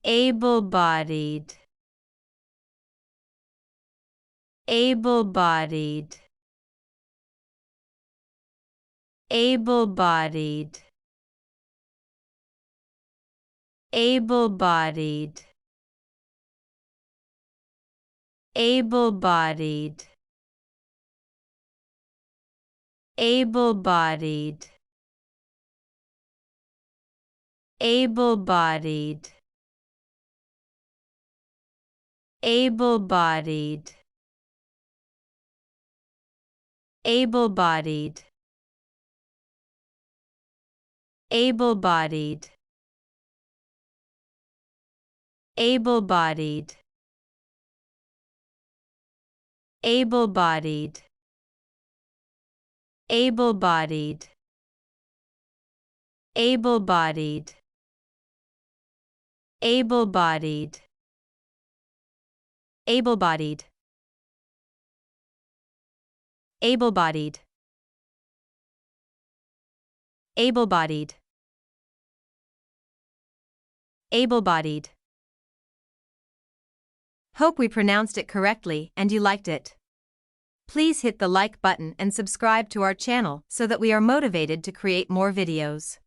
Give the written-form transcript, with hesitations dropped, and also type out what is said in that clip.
Able-bodied. Able-bodied. Able-bodied. Able-bodied. Able-bodied. Able-bodied. Able-bodied. Able-bodied. Able-bodied. Able-bodied. Able-bodied. Able-bodied. Able-bodied. Able-bodied. Able-bodied. Able-bodied. Able-bodied. Able-bodied. Able-bodied. Hope we pronounced it correctly and you liked it. Please hit the like button and subscribe to our channel so that we are motivated to create more videos.